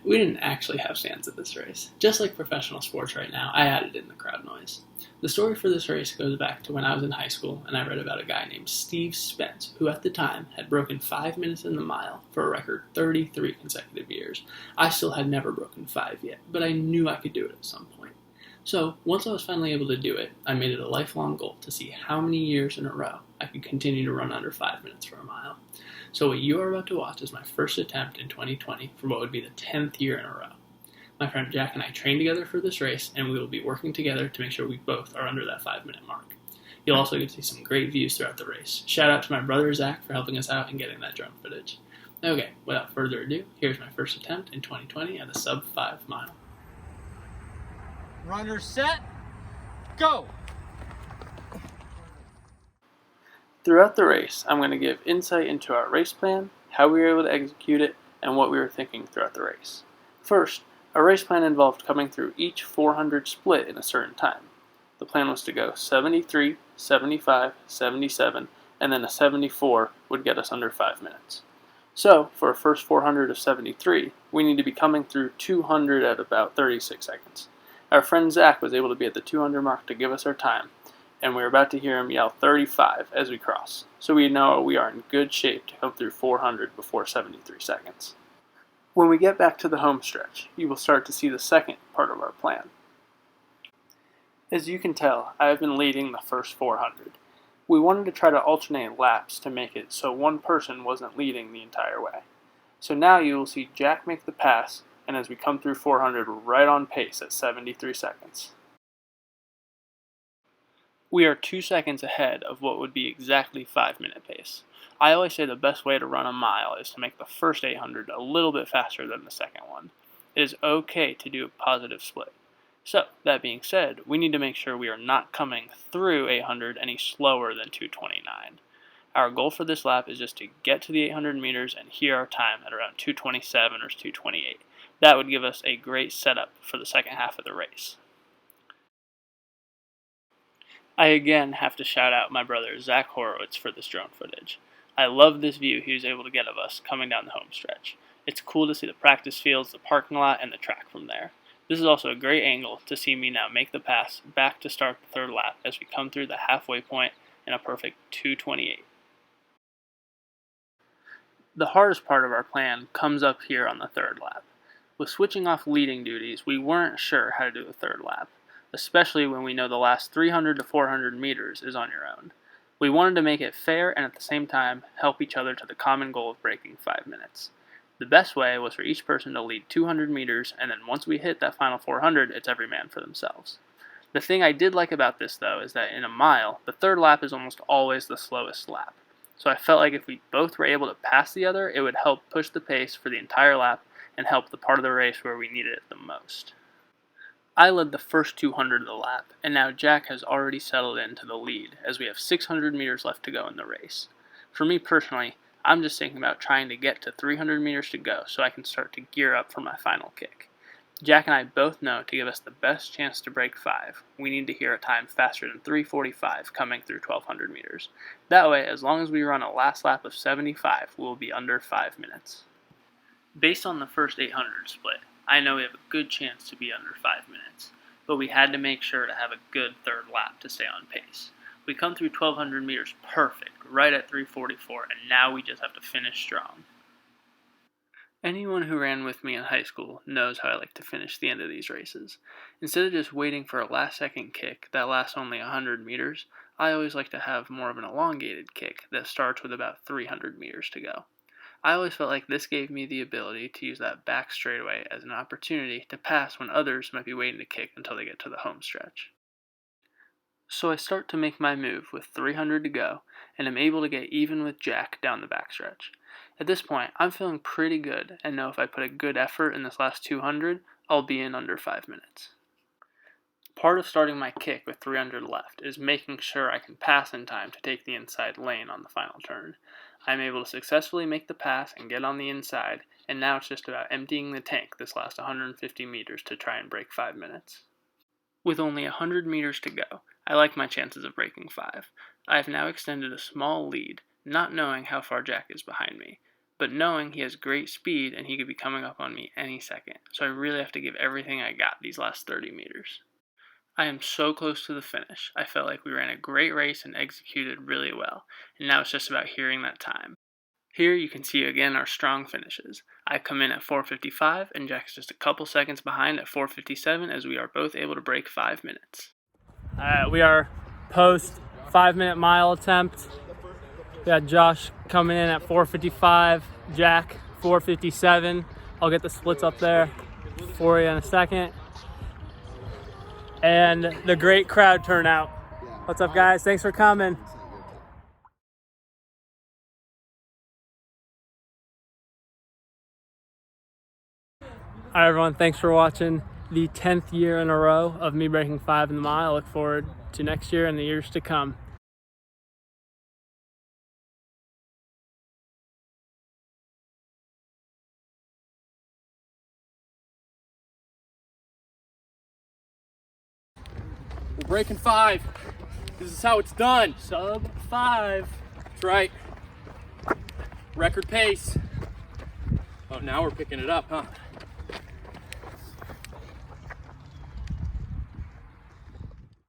We didn't actually have stands at this race. Just like professional sports right now, I added in the crowd noise. The story for this race goes back to when I was in high school and I read about a guy named Steve Spence, who at the time had broken 5 minutes in the mile for a record 33 consecutive years. I still had never broken 5 yet, but I knew I could do it at some point. So, once I was finally able to do it, I made it a lifelong goal to see how many years in a row I could continue to run under 5 minutes for a mile. So what you are about to watch is my first attempt in 2020 for what would be the 10th year in a row. My friend Jack and I trained together for this race, and we will be working together to make sure we both are under that 5-minute mark. You'll also get to see some great views throughout the race. Shout out to my brother Zach for helping us out and getting that drone footage. Okay, without further ado, here's my first attempt in 2020 at a sub 5 mile. Runner set, go! Throughout the race, I'm going to give insight into our race plan, how we were able to execute it, and what we were thinking throughout the race. First, our race plan involved coming through each 400 split in a certain time. The plan was to go 73, 75, 77, and then a 74 would get us under 5 minutes. So, for our first 400 of 73, we need to be coming through 200 at about 36 seconds. Our friend Zach was able to be at the 200 mark to give us our time, and we're about to hear him yell 35 as we cross, so we know we are in good shape to come through 400 before 73 seconds. When we get back to the home stretch, you will start to see the second part of our plan. As you can tell, I have been leading the first 400. We wanted to try to alternate laps to make it so one person wasn't leading the entire way. So now you will see Jack make the pass, and as we come through 400, we're right on pace at 73 seconds. We are 2 seconds ahead of what would be exactly 5-minute pace. I always say the best way to run a mile is to make the first 800 a little bit faster than the second one. It is okay to do a positive split. So, that being said, we need to make sure we are not coming through 800 any slower than 229. Our goal for this lap is just to get to the 800 meters and hear our time at around 227 or 228. That would give us a great setup for the second half of the race. I again have to shout out my brother Zach Horowitz for this drone footage. I love this view he was able to get of us coming down the home stretch. It's cool to see the practice fields, the parking lot, and the track from there. This is also a great angle to see me now make the pass back to start the third lap as we come through the halfway point in a perfect 2:28. The hardest part of our plan comes up here on the third lap. With switching off leading duties, we weren't sure how to do the third lap, especially when we know the last 300 to 400 meters is on your own. We wanted to make it fair and at the same time help each other to the common goal of breaking 5 minutes. The best way was for each person to lead 200 meters, and then once we hit that final 400, it's every man for themselves. The thing I did like about this, though, is that in a mile, the third lap is almost always the slowest lap. So I felt like if we both were able to pass the other, it would help push the pace for the entire lap and help the part of the race where we needed it the most. I led the first 200 of the lap, and now Jack has already settled into the lead, as we have 600 meters left to go in the race. For me personally, I'm just thinking about trying to get to 300 meters to go so I can start to gear up for my final kick. Jack and I both know to give us the best chance to break 5, we need to hear a time faster than 3:45 coming through 1200 meters. That way, as long as we run a last lap of 75, we'll be under 5 minutes. Based on the first 800 split, I know we have a good chance to be under 5 minutes, but we had to make sure to have a good third lap to stay on pace. We come through 1200 meters perfect, right at 3:44, and now we just have to finish strong. Anyone who ran with me in high school knows how I like to finish the end of these races. Instead of just waiting for a last-second kick that lasts only 100 meters, I always like to have more of an elongated kick that starts with about 300 meters to go. I always felt like this gave me the ability to use that back straightaway as an opportunity to pass when others might be waiting to kick until they get to the home stretch. So I start to make my move with 300 to go, and am able to get even with Jack down the backstretch. At this point, I'm feeling pretty good, and know if I put a good effort in this last 200, I'll be in under 5 minutes. Part of starting my kick with 300 left is making sure I can pass in time to take the inside lane on the final turn. I'm able to successfully make the pass and get on the inside, and now it's just about emptying the tank this last 150 meters to try and break 5 minutes. With only 100 meters to go, I like my chances of breaking 5. I have now extended a small lead, not knowing how far Jack is behind me. but knowing he has great speed and he could be coming up on me any second, so I really have to give everything I got these last 30 meters. I am so close to the finish. I felt like we ran a great race and executed really well, and now it's just about hearing that time. Here you can see again our strong finishes. I come in at 4:55 and Jack's just a couple seconds behind at 4:57 as we are both able to break 5 minutes. We are post 5-minute mile attempt. We got Josh coming in at 4:55, Jack 4:57. I'll get the splits up there for you in a second. And the great crowd turnout. What's up, guys? Thanks for coming. All right, everyone, thanks for watching the 10th year in a row of me breaking 5 in the mile. I look forward to next year and the years to come. We're breaking 5. This is how it's done. Sub 5. That's right. Record pace. Oh, now we're picking it up, huh?